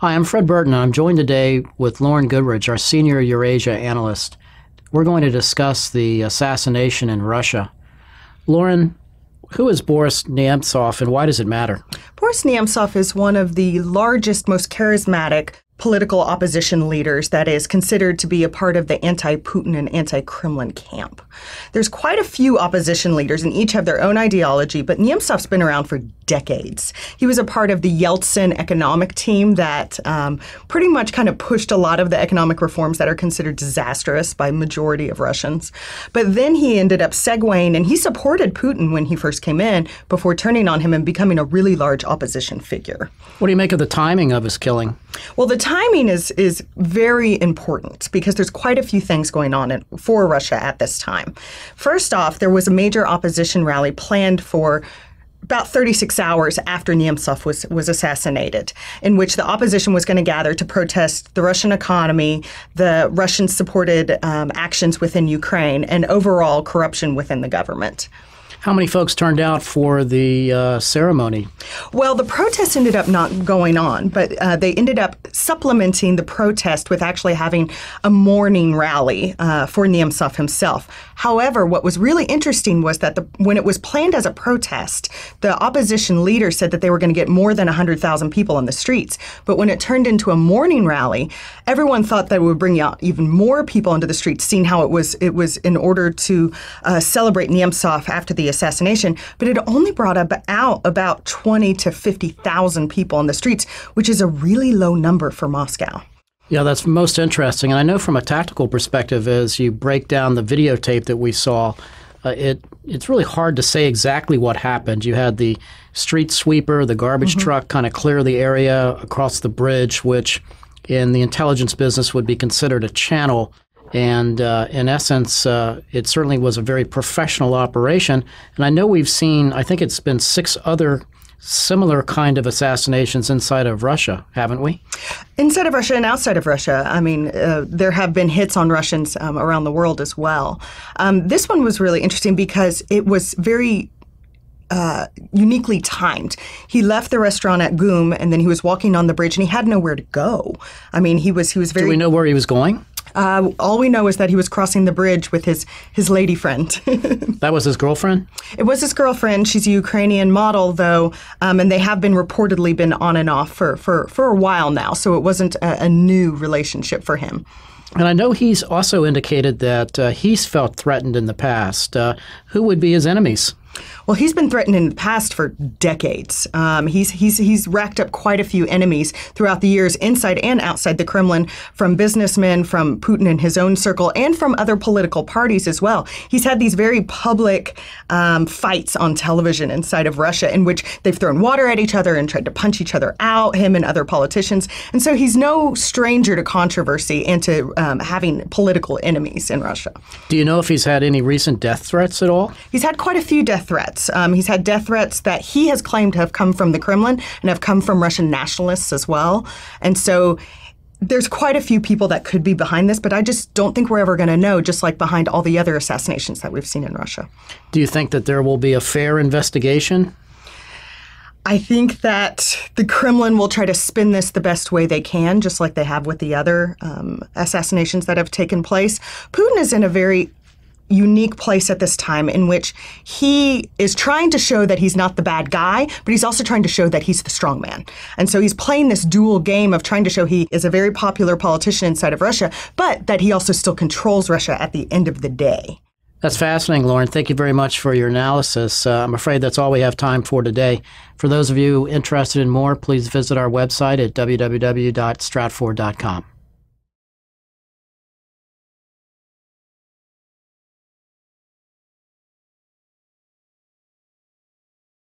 Hi, I'm Fred Burton, and I'm joined today with Lauren Goodrich, our senior Eurasia analyst. We're going to discuss the assassination in Russia. Lauren, who is Boris Nemtsov, and why does it matter? Boris Nemtsov is one of the largest, most charismatic political opposition leaders that is considered to be a part of the anti-Putin and anti-Kremlin camp. There's quite a few opposition leaders, and each have their own ideology, but Nemtsov's been around for decades. He was a part of the Yeltsin economic team that pretty much kind of pushed a lot of the economic reforms that are considered disastrous by majority of Russians. But then he ended up segueing, and he supported Putin when he first came in before turning on him and becoming a really large opposition figure. What do you make of the timing of his killing? Well, the timing is very important because there's quite a few things going on for Russia at this time. First off, there was a major opposition rally planned for about 36 hours after Nemtsov was assassinated, in which the opposition was going to gather to protest the Russian economy, the Russian-supported actions within Ukraine, and overall corruption within the government. How many folks turned out for the ceremony? Well, the protest ended up not going on, but they ended up supplementing the protest with actually having a morning rally for Nemtsov himself. However, what was really interesting was that when it was planned as a protest, the opposition leader said that they were going to get more than 100,000 people on the streets. But when it turned into a morning rally, everyone thought that it would bring out even more people into the streets, seeing how it was in order to celebrate Nemtsov after the assassination, but it only brought out about 20 to 50,000 people on the streets, which is a really low number for Moscow. Yeah, that's most interesting. And I know from a tactical perspective, as you break down the videotape that we saw, it's really hard to say exactly what happened. You had the street sweeper, the garbage truck kind of clear the area across the bridge, which in the intelligence business would be considered a channel. And in essence, it certainly was a very professional operation. And I know we've seen, I think it's been 6 other similar kind of assassinations inside of Russia, haven't we? Inside of Russia and outside of Russia. I mean, there have been hits on Russians around the world as well. This one was really interesting because it was very uniquely timed. He left the restaurant at Gum, and then he was walking on the bridge, and he had nowhere to go. I mean, he was very... Do we know where he was going? All we know is that he was crossing the bridge with his lady friend. That was his girlfriend? It was his girlfriend. She's a Ukrainian model, though, and they have been reportedly been on and off for a while now, so it wasn't a new relationship for him. And I know he's also indicated that he's felt threatened in the past. Who would be his enemies? Well, he's been threatened in the past for decades. He's racked up quite a few enemies throughout the years, inside and outside the Kremlin, from businessmen, from Putin in his own circle, and from other political parties as well. He's had these very public fights on television inside of Russia in which they've thrown water at each other and tried to punch each other out, him and other politicians. And so he's no stranger to controversy and to having political enemies in Russia. Do you know if he's had any recent death threats at all? He's had quite a few death threats. He's had death threats that he has claimed have come from the Kremlin and have come from Russian nationalists as well. And so there's quite a few people that could be behind this, but I just don't think we're ever going to know, just like behind all the other assassinations that we've seen in Russia. Do you think that there will be a fair investigation? I think that the Kremlin will try to spin this the best way they can, just like they have with the other assassinations that have taken place. Putin is in a very unique place at this time in which he is trying to show that he's not the bad guy, but he's also trying to show that he's the strong man. And so he's playing this dual game of trying to show he is a very popular politician inside of Russia, but that he also still controls Russia at the end of the day. That's fascinating, Lauren. Thank you very much for your analysis. I'm afraid that's all we have time for today. For those of you interested in more, please visit our website at www.stratfor.com.